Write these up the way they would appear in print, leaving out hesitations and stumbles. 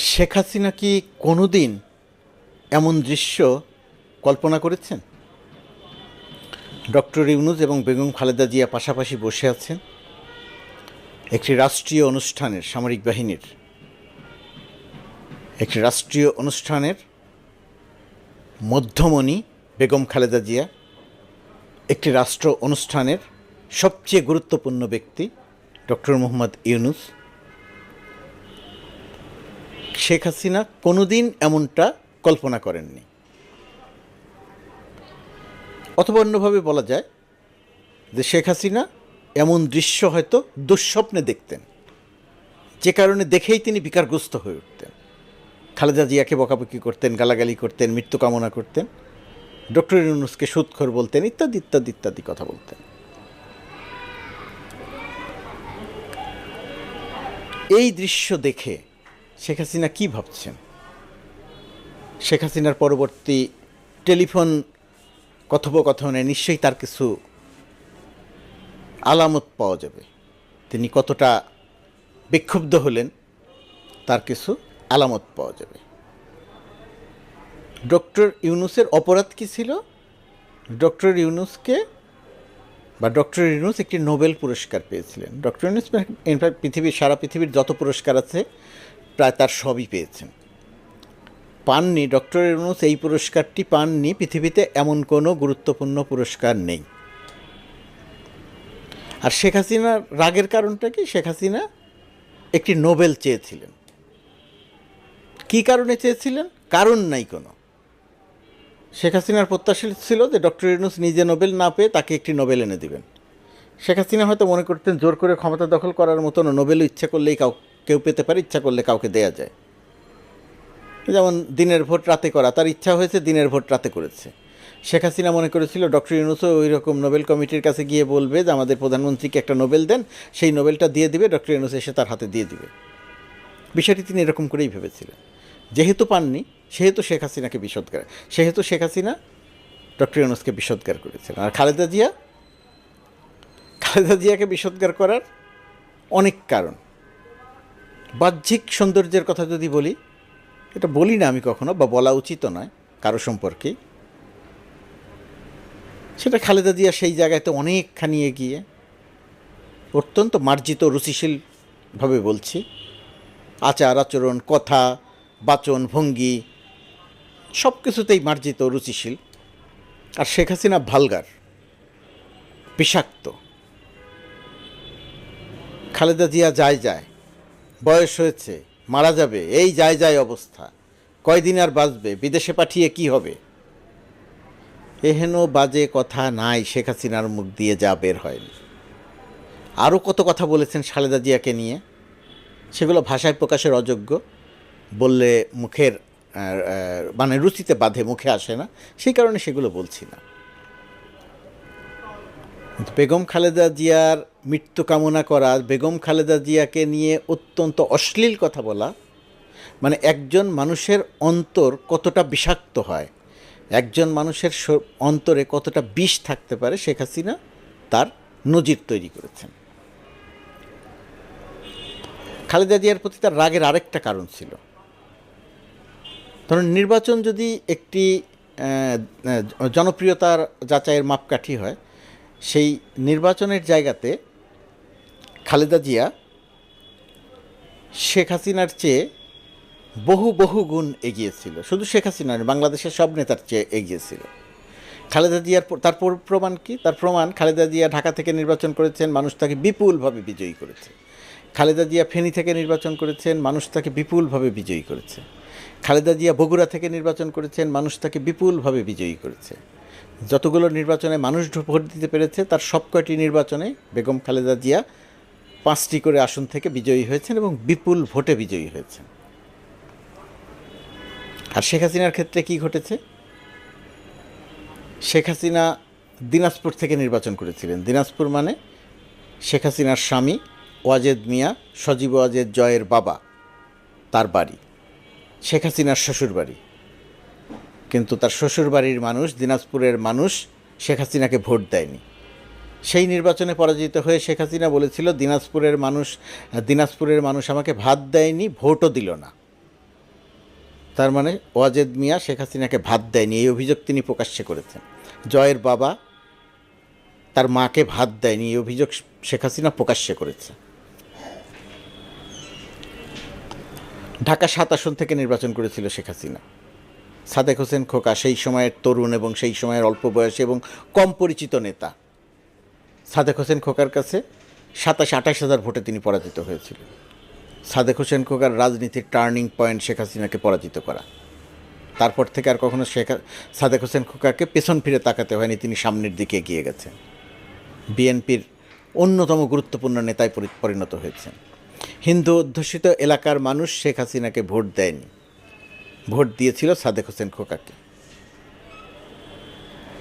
শেখ হাসিনা কি কোনোদিন এমন দৃশ্য কল্পনা করেছেন? ডক্টর ইউনূস এবং বেগম খালেদা জিয়া পাশাপাশি বসে আছেন একটি রাষ্ট্রীয় অনুষ্ঠানের, সামরিক বাহিনীর একটি রাষ্ট্রীয় অনুষ্ঠানের মধ্যমণি বেগম খালেদা জিয়া, একটি রাষ্ট্র অনুষ্ঠানের সবচেয়ে গুরুত্বপূর্ণ ব্যক্তি ডক্টর মোহাম্মদ ইউনূস। শেখ হাসিনা কোনোদিন এমনটা কল্পনা করেননি, অথবা অন্যভাবে বলা যায় যে শেখ হাসিনা এমন দৃশ্য হয়তো দুঃস্বপ্নে দেখতেন, যে কারণে দেখেই তিনি বিকারগ্রস্ত হয়ে উঠতেন। খালেদা জিয়াকে বকাবকি করতেন, গালাগালি করতেন, মৃত্যু কামনা করতেন, ডক্টর ইউনূসকে সুদখোর বলতেন, ইত্যাদি ইত্যাদি ইত্যাদি কথা বলতেন। এই দৃশ্য দেখে শেখ হাসিনা কী ভাবছেন? শেখ হাসিনার পরবর্তী টেলিফোন কথোপকথনে নিশ্চয়ই তার কিছু আলামত পাওয়া যাবে। তিনি কতটা বিক্ষুব্ধ হলেন তার কিছু আলামত পাওয়া যাবে। ডক্টর ইউনূসের অপরাধ কী ছিল? ডক্টর ইউনূস একটি নোবেল পুরস্কার পেয়েছিলেন। ডক্টর ইউনূস ইনফ্যাক্ট সারা পৃথিবীর যত পুরস্কার আছে প্রায় তার সবই পেয়েছেন। পাননি ডক্টর ইউনূস এই পুরস্কারটি পাননি, পৃথিবীতে এমন কোনো গুরুত্বপূর্ণ পুরস্কার নেই। আর শেখ হাসিনার রাগের কারণটা কি? শেখ হাসিনা একটি নোবেল চেয়েছিলেন। কী কারণে চেয়েছিলেন? কারণ নাই কোনো। শেখ হাসিনার প্রত্যাশা ছিল যে ডক্টর ইউনূস নিজে নোবেল না পেয়ে তাকে একটি নোবেল এনে দিবেন। শেখ হাসিনা হয়তো মনে করতেন জোর করে ক্ষমতা দখল করার মতন নোবেলও ইচ্ছা করলেই কেউ পেতে পারে, ইচ্ছা করলে কাউকে দেয়া যায়। যেমন দিনের ভোট রাতে করা, তার ইচ্ছা হয়েছে দিনের ভোট রাতে করেছে। শেখ হাসিনা মনে করেছিল ডক্টর ইউনূসও ওই রকম নোবেল কমিটির কাছে গিয়ে বলবে যে আমাদের প্রধানমন্ত্রীকে একটা নোবেল দেন, সেই নোবেলটা দিয়ে দিবে, ডক্টর ইউনূস এসে তার হাতে দিয়ে দিবে। বিষয়টি তিনি এরকম করেই ভেবেছিলেন। যেহেতু পাননি সেহেতু শেখ হাসিনা ডক্টর ইউনূসকে বিষোদ্গার করেছিলেন। আর খালেদা জিয়াকে বিষোদ্গার করার অনেক কারণ। বাহ্যিক সৌন্দর্যের কথা যদি বলি, এটা বলি না আমি কখনো, বা বলা উচিত নয় কারো সম্পর্কে, সেটা খালেদা জিয়া সেই জায়গাতে অনেকখানি এগিয়ে, অত্যন্ত মার্জিত রুচিশীলভাবে বলছি, আচার আচরণ, কথা, বাচন ভঙ্গি সব কিছুতেই মার্জিত রুচিশীল। আর শেখ হাসিনা ভালগার, বিষাক্ত। খালেদা জিয়া যায়, বয়স হয়েছে, মারা যাবে, এই যায় অবস্থা, কয়দিন আর বাঁচবে, বিদেশে পাঠিয়ে কি হবে, এহেন বাজে কথা নাই শেখ হাসিনার মুখ দিয়ে যা বের হয়নি। আরও কত কথা বলেছেন খালেদা জিয়াকে নিয়ে, সেগুলো ভাষায় প্রকাশের অযোগ্য, বললে মুখের মানে রুচিতে বাঁধে, মুখে আসে না, সেই কারণে সেগুলো বলছি না। বেগম খালেদা জিয়ার মৃত্যু কামনা করা, বেগম খালেদা জিয়াকে নিয়ে অত্যন্ত অশ্লীল কথা বলা, মানে একজন মানুষের অন্তর কতটা বিষাক্ত হয়, একজন মানুষের অন্তরে কতটা বিষ থাকতে পারে, শেখ হাসিনা তার নজির তৈরি করেছেন। খালেদা জিয়ার প্রতি তার রাগের আরেকটা কারণ ছিল। ধরুন, নির্বাচন যদি একটি জনপ্রিয়তার যাচাইয়ের মাপকাঠি হয়, সেই নির্বাচনের জায়গাতে খালেদা জিয়া শেখ হাসিনার চেয়ে বহু গুণ এগিয়েছিল। শুধু শেখ হাসিনা নয়, বাংলাদেশের সব নেতার চেয়ে এগিয়েছিল। খালেদা জিয়ার তার প্রমাণ কি? তার প্রমাণ, খালেদা জিয়া ঢাকা থেকে নির্বাচন করেছেন, মানুষ তাকে বিপুলভাবে বিজয়ী করেছে। খালেদা জিয়া ফেনী থেকে নির্বাচন করেছেন, মানুষ তাকে বিপুলভাবে বিজয়ী করেছে। খালেদা জিয়া বগুড়া থেকে নির্বাচন করেছেন, মানুষ তাকে বিপুলভাবে বিজয়ী করেছে। যতগুলো নির্বাচনে মানুষ ভোট দিতে পেরেছে তার সব কয়টি নির্বাচনে বেগম খালেদা জিয়া 5টি করে আসন থেকে বিজয়ী হয়েছেন এবং বিপুল ভোটে বিজয়ী হয়েছেন। আর শেখ হাসিনার ক্ষেত্রে কি ঘটেছে? শেখ হাসিনা দিনাজপুর থেকে নির্বাচন করেছিলেন। দিনাজপুর মানে শেখ হাসিনার স্বামী ওয়াজেদ মিয়া, সজীব ওয়াজেদ জয়ের বাবা, তার বাড়ি, শেখ হাসিনার শ্বশুরবাড়ি। কিন্তু তার শ্বশুরবাড়ির মানুষ, দিনাজপুরের মানুষ শেখ হাসিনাকে ভোট দেয়নি। সেই নির্বাচনে পরাজিত হয়ে শেখ হাসিনা বলেছিল দিনাজপুরের মানুষ আমাকে ভাত দেয়নি, ভোটও দিল না। তার মানে ওয়াজেদ মিয়া শেখ হাসিনাকে ভাত দেয়নি, এই অভিযোগ তিনি প্রকাশ্যে করেছেন। জয়ের বাবা তার মাকে ভাত দেয়নি, এই অভিযোগ শেখ হাসিনা প্রকাশ্যে করেছে। ঢাকা 7 আসন থেকে নির্বাচন করেছিল শেখ হাসিনা। সাদেক হোসেন খোকা সেই সময়ের তরুণ এবং সেই সময়ের অল্প বয়সী এবং কম পরিচিত নেতা। সাদেক হোসেন খোকার কাছে 27-28 হাজার ভোটে তিনি পরাজিত হয়েছিলেন। সাদেক হোসেন খোকার রাজনীতির টার্নিং পয়েন্ট শেখ হাসিনাকে পরাজিত করা। তারপর থেকে আর কখনো সাদেক হোসেন খোকাকে পেছন ফিরে তাকাতে হয়নি, তিনি সামনের দিকে এগিয়ে গেছেন। বিএনপির অন্যতম গুরুত্বপূর্ণ নেতায় পরিণত হয়েছেন। হিন্দু অধ্যুষিত এলাকার মানুষ শেখ হাসিনাকে ভোট দেয়নি, ভোট দিয়েছিল সাদেক হোসেন খোকাকে।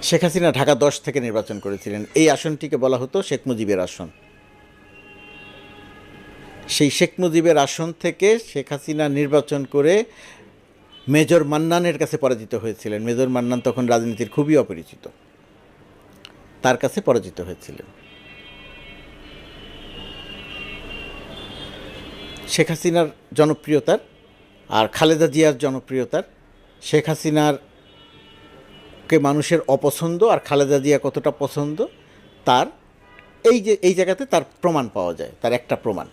শেখ হাসিনা ঢাকা 10 থেকে নির্বাচন করেছিলেন। এই আসনটিকে বলা হতো শেখ মুজিবের আসন। সেই শেখ মুজিবের আসন থেকে শেখ হাসিনা নির্বাচন করে মেজর মান্নানের কাছে পরাজিত হয়েছিলেন। মেজর মান্নান তখন রাজনীতির খুবই অপরিচিত, তার কাছে পরাজিত হয়েছিলেন। শেখ হাসিনার জনপ্রিয়তার আর খালেদা জিয়ার জনপ্রিয়তার, শেখ হাসিনারকে মানুষের অপছন্দ আর খালেদা জিয়া কতটা পছন্দ, তার এই জায়গাতে তার প্রমাণ পাওয়া যায়, তার একটা প্রমাণ।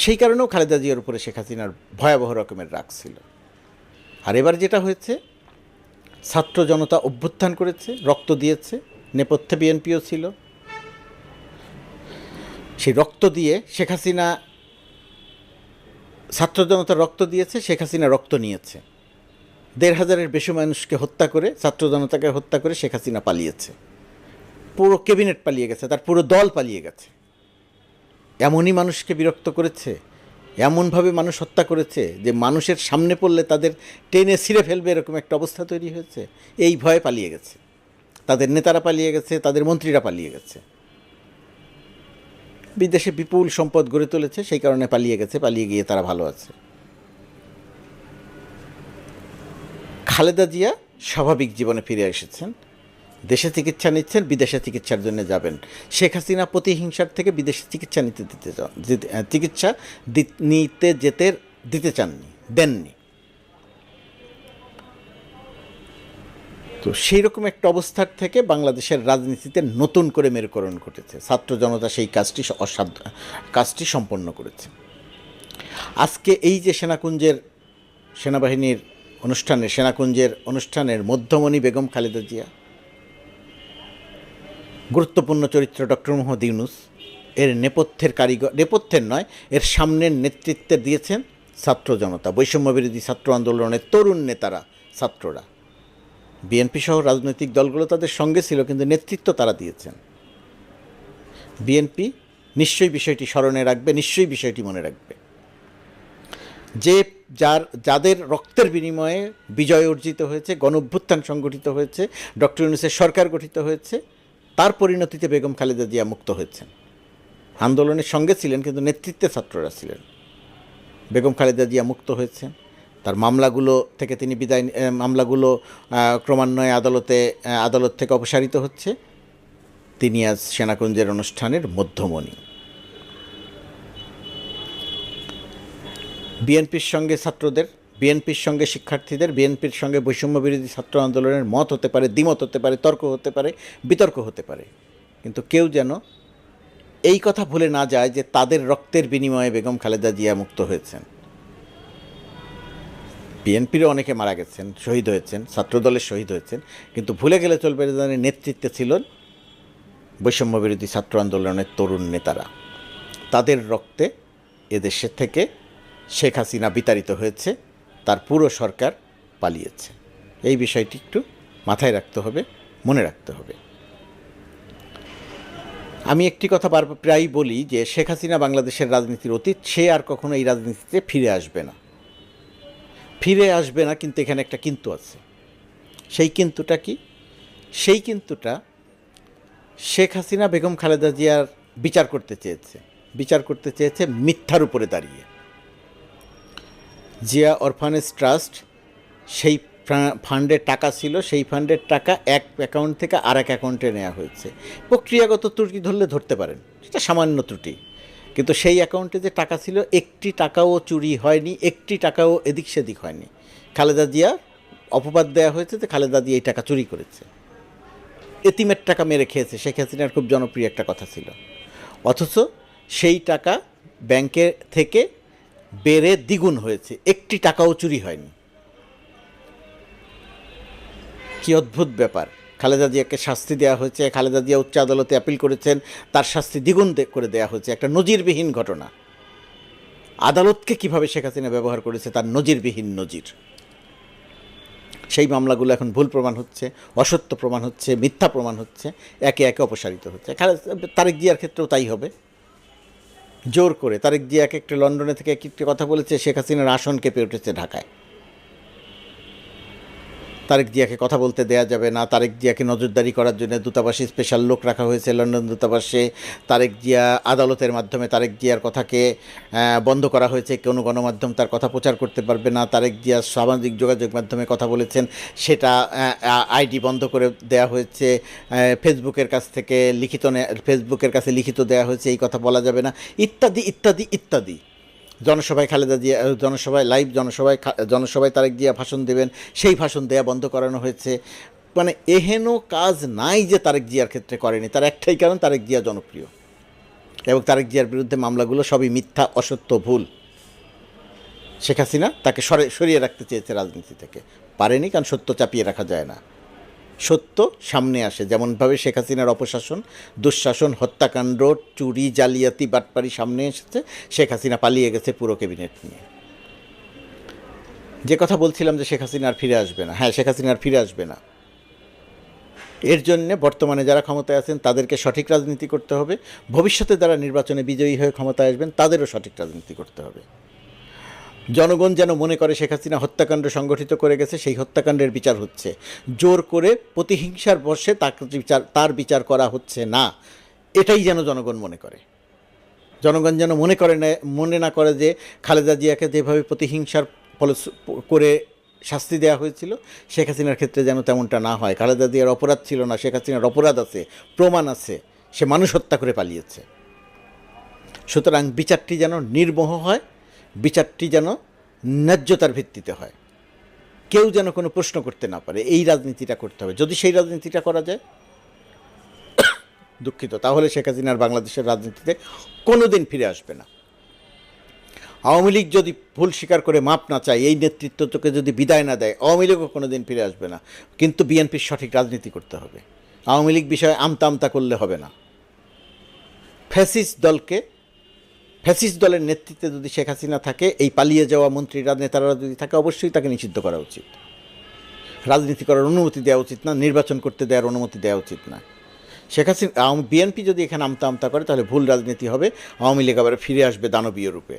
সেই কারণেও খালেদা জিয়ার উপরে শেখ হাসিনার ভয়াবহ রকমের রাগ ছিল। আর এবার যেটা হয়েছে, ছাত্র জনতা অভ্যুত্থান করেছে, রক্ত দিয়েছে, নেপথ্যে বিএনপিও ছিল। সেই রক্ত দিয়ে শেখ হাসিনা, ছাত্র জনতা রক্ত দিয়েছে, শেখ হাসিনা রক্ত নিয়েছে। 1,500-এর বেশি মানুষকে হত্যা করে, ছাত্র জনতাকে হত্যা করে শেখ হাসিনা পালিয়েছে। পুরো ক্যাবিনেট পালিয়ে গেছে, তার পুরো দল পালিয়ে গেছে। এমনই মানুষকে বিরক্ত করেছে, এমনভাবে মানুষ হত্যা করেছে যে মানুষের সামনে পড়লে তাদের টেনে ছিঁড়ে ফেলবে এরকম একটা অবস্থা তৈরি হয়েছে। এই ভয়ে পালিয়ে গেছে, তাদের নেতারা পালিয়ে গেছে, তাদের মন্ত্রীরা পালিয়ে গেছে। বিদেশে বিপুল সম্পদ গড়ে তুলেছে, সেই কারণে পালিয়ে গেছে, পালিয়ে গিয়ে তারা ভালো আছে। খালেদা জিয়া স্বাভাবিক জীবনে ফিরে এসেছেন, দেশে চিকিৎসা নিচ্ছেন, বিদেশে চিকিৎসার জন্য যাবেন। শেখ হাসিনা প্রতিহিংসার থেকে বিদেশে চিকিৎসা নিতে দিতে চাননি, দেননি। তো সেই রকম একটা অবস্থার থেকে বাংলাদেশের রাজনীতিতে নতুন করে মেরুকরণ ঘটেছে। ছাত্র জনতা সেই কাজটি সম্পন্ন করেছে। আজকে এই যে সেনাবাহিনীর সেনাকুঞ্জের অনুষ্ঠানের মধ্যমণি বেগম খালেদা জিয়া, গুরুত্বপূর্ণ চরিত্র ডক্টর মোহাম্মদ ইউনূস, এর নেপথ্যের নয়, এর সামনের নেতৃত্বে দিয়েছেন ছাত্র জনতা, বৈষম্যবিরোধী ছাত্র আন্দোলনের তরুণ নেতারা, ছাত্ররা। বিএনপি সহ রাজনৈতিক দলগুলো তাদের সঙ্গে ছিল, কিন্তু নেতৃত্ব তারা দিয়েছেন। বিএনপি নিশ্চয়ই বিষয়টি স্মরণে রাখবে, নিশ্চয়ই বিষয়টি মনে রাখবে যে যাদের রক্তের বিনিময়ে বিজয় অর্জিত হয়েছে, গণঅভ্যুত্থান সংগঠিত হয়েছে, ডক্টর ইউনূসের সরকার গঠিত হয়েছে, তার পরিণতিতে বেগম খালেদা জিয়া মুক্ত হয়েছেন। আন্দোলনের সঙ্গে ছিলেন, কিন্তু নেতৃত্বে ছাত্ররা ছিলেন। বেগম খালেদা জিয়া মুক্ত হয়েছেন, তার মামলাগুলো থেকে তিনি মামলাগুলো ক্রমান্বয়ে আদালত থেকে অপসারিত হচ্ছে। তিনি আজ সেনাকুঞ্জের অনুষ্ঠানের মধ্যমণি। বিএনপির সঙ্গে ছাত্রদের, বিএনপির সঙ্গে শিক্ষার্থীদের, বিএনপির সঙ্গে বৈষম্যবিরোধী ছাত্র আন্দোলনের মত হতে পারে, দ্বিমত হতে পারে, তর্ক হতে পারে, বিতর্ক হতে পারে, কিন্তু কেউ যেন এই কথা ভুলে না যায় যে তাদের রক্তের বিনিময়ে বেগম খালেদা জিয়া মুক্ত হয়েছেন। বিএনপিরও অনেকে মারা গেছেন, শহীদ হয়েছেন, ছাত্রদলের শহীদ হয়েছেন, কিন্তু ভুলে গেলে চলবে না, নেতৃত্বে ছিলেন বৈষম্যবিরোধী ছাত্র আন্দোলনের তরুণ নেতারা। তাদের রক্তে এদেশের থেকে শেখ হাসিনা বিতাড়িত হয়েছে, তার পুরো সরকার পালিয়েছে। এই বিষয়টি একটু মাথায় রাখতে হবে, মনে রাখতে হবে। আমি একটি কথা প্রায়ই বলি যে শেখ হাসিনা বাংলাদেশের রাজনীতির অতীত, সে আর কখনো এই রাজনীতিতে ফিরে আসবে না, কিন্তু এখানে একটা কিন্তু আছে। সেই কিন্তুটা কি? সেই কিন্তুটা, শেখ হাসিনা বেগম খালেদা জিয়ার বিচার করতে চেয়েছে মিথ্যার উপরে দাঁড়িয়ে। জিয়া অরফানেজ ট্রাস্ট, সেই ফান্ডের টাকা ছিল, সেই ফান্ডের টাকা এক অ্যাকাউন্ট থেকে আরেক অ্যাকাউন্টে নেওয়া হয়েছে। প্রক্রিয়াগত ত্রুটি ধরলে ধরতে পারেন, সেটা সামান্য ত্রুটি, কিন্তু সেই অ্যাকাউন্টে যে টাকা ছিল একটি টাকাও চুরি হয়নি, একটি টাকাও এদিক সেদিক হয়নি। খালেদা জিয়া অপবাদ দেওয়া হয়েছে যে খালেদা জিয়া এই টাকা চুরি করেছে, এতিমের টাকা মেরে খেয়েছে, শেখ হাসিনার খুব জনপ্রিয় একটা কথা ছিল। অথচ সেই টাকা ব্যাংকে থেকে বেড়ে দ্বিগুণ হয়েছে, একটি টাকাও চুরি হয়নি। কি অদ্ভুত ব্যাপার! খালেদা জিয়াকে শাস্তি দেওয়া হয়েছে, খালেদা জিয়া উচ্চ আদালতে আপিল করেছেন, তার শাস্তি দ্বিগুণ করে দেওয়া হয়েছে। একটা নজিরবিহীন ঘটনা। আদালতকে কিভাবে শেখ হাসিনা ব্যবহার করেছে তার নজিরবিহীন নজির। সেই মামলাগুলো এখন ভুল প্রমাণ হচ্ছে, অসত্য প্রমাণ হচ্ছে, মিথ্যা প্রমাণ হচ্ছে, একে একে অপসারিত হচ্ছে। তারেক জিয়ার ক্ষেত্রেও তাই হবে। জোর করে তারেক জিয়া একটা লন্ডনে থেকে একটি কথা বলেছে, শেখ হাসিনার আসন কেঁপে উঠেছে ঢাকায়। তারেক জিয়াকে কথা বলতে দেয়া যাবে না, তারেক জিয়াকে নজরদারি করার জন্য দূতাবাসে স্পেশাল লোক রাখা হয়েছে লন্ডন দূতাবাসে। তারেক জিয়া আদালতের মাধ্যমে তারেক জিয়ার কথাকে বন্ধ করা হয়েছে, কোনো গণমাধ্যম তার কথা প্রচার করতে পারবে না। তারেক জিয়া সামাজিক যোগাযোগ মাধ্যমে কথা বলেছেন, সেটা আইডি বন্ধ করে দেওয়া হয়েছে। ফেসবুকের কাছ থেকে ফেসবুকের কাছে লিখিত দেওয়া হয়েছে, এই কথা বলা যাবে না, ইত্যাদি ইত্যাদি ইত্যাদি। জনসভায় খালেদা জিয়া, জনসভায় তারেক জিয়া ভাষণ দেবেন, সেই ভাষণ দেয়া বন্ধ করানো হয়েছে। মানে এহেন কাজ নাই যে তারেক জিয়ার ক্ষেত্রে করেনি। তার একটাই কারণ, তারেক জিয়া জনপ্রিয় এবং তারেক জিয়ার বিরুদ্ধে মামলাগুলো সবই মিথ্যা, অসত্য, ভুল। শেখ হাসিনা তাকে সরিয়ে রাখতে চেয়েছে রাজনীতি থেকে, পারেনি, কারণ সত্য চাপিয়ে রাখা যায় না। সত্য সামনে আসে, যেমনভাবে শেখ হাসিনার অপশাসন, দুঃশাসন, হত্যাকাণ্ড, চুরি, জালিয়াতি, বাটপারি সামনে এসেছে। শেখ হাসিনা পালিয়ে গেছে পুরো ক্যাবিনেট নিয়ে। যে কথা বলছিলাম যে শেখ হাসিনা আর ফিরে আসবে না, হ্যাঁ, শেখ হাসিনা আর ফিরে আসবে না। এর জন্যে বর্তমানে যারা ক্ষমতায় আছেন তাদেরকে সঠিক রাজনীতি করতে হবে, ভবিষ্যতে যারা নির্বাচনে বিজয়ী হয়ে ক্ষমতায় আসবেন তাদেরও সঠিক রাজনীতি করতে হবে। জনগণ যেন মনে করে শেখ হাসিনা হত্যাকাণ্ড সংগঠিত করে গেছে, সেই হত্যাকাণ্ডের বিচার হচ্ছে। জোর করে প্রতিহিংসার বশে তার বিচার করা হচ্ছে না, এটাই যেন জনগণ মনে করে। জনগণ যেন মনে না করে যে খালেদা জিয়াকে যেভাবে প্রতিহিংসার করে শাস্তি দেওয়া হয়েছিল, শেখ হাসিনার ক্ষেত্রে যেন তেমনটা না হয়। খালেদা জিয়ার অপরাধ ছিল না, শেখ হাসিনার অপরাধ আছে, প্রমাণ আছে, সে মানুষ হত্যা করে পালিয়েছে। সুতরাং বিচারটি যেন নির্মোহ হয়, বিচারটি যেন ন্যায্যতার ভিত্তিতে হয়, কেউ যেন কোনো প্রশ্ন করতে না পারে। এই রাজনীতিটা করতে হবে। যদি সেই রাজনীতিটা করা যায়, দুঃখিত, তাহলে শেখ হাসিনার বাংলাদেশের রাজনীতিতে কোনো দিন ফিরে আসবে না। আওয়ামী লীগ যদি ভুল স্বীকার করে মাপ না চায়, এই নেতৃত্বকে যদি বিদায় না দেয়, আওয়ামী লীগও কোনো দিন ফিরে আসবে না। কিন্তু বিএনপির সঠিক রাজনীতি করতে হবে। আওয়ামী লীগ বিষয়ে আমতা করলে হবে না। ফ্যাসিস্ট দলের নেতৃত্বে যদি শেখ হাসিনা থাকে, এই পালিয়ে যাওয়া মন্ত্রীরা, নেতারা যদি থাকে, অবশ্যই তাকে নিষিদ্ধ করা উচিত। রাজনীতি করার অনুমতি দেওয়া উচিত না, নির্বাচন করতে দেওয়ার অনুমতি দেওয়া উচিত না। শেখ হাসিনা, বিএনপি যদি এখানে আমতা করে, তাহলে ভুল রাজনীতি হবে। আওয়ামী লীগ আবার ফিরে আসবে দানবীয় রূপে।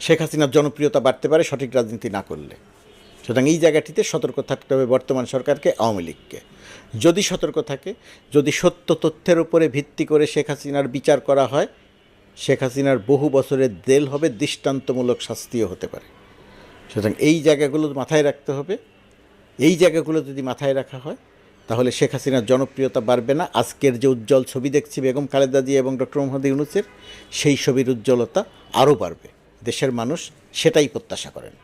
শেখ হাসিনার জনপ্রিয়তা বাড়তে পারে সঠিক রাজনীতি না করলে। সুতরাং এই জায়গাটিতে সতর্ক থাকতে হবে বর্তমান সরকারকে, আওয়ামী লীগকে। যদি সতর্ক থাকে, যদি সত্য তথ্যের উপরে ভিত্তি করে শেখ হাসিনার বিচার করা হয়, শেখ হাসিনার বহু বছরের জেল হবে, দৃষ্টান্তমূলক শাস্তিও হতে পারে। সুতরাং এই জায়গাগুলো মাথায় রাখতে হবে। এই জায়গাগুলো যদি মাথায় রাখা হয়, তাহলে শেখ হাসিনার জনপ্রিয়তা বাড়বে না। আজকের যে উজ্জ্বল ছবি দেখছি বেগম খালেদা জিয়া এবং ডক্টর মোহাম্মদ ইউনূসের, সেই ছবির উজ্জ্বলতা আরও বাড়বে। দেশের মানুষ সেটাই প্রত্যাশা করেন।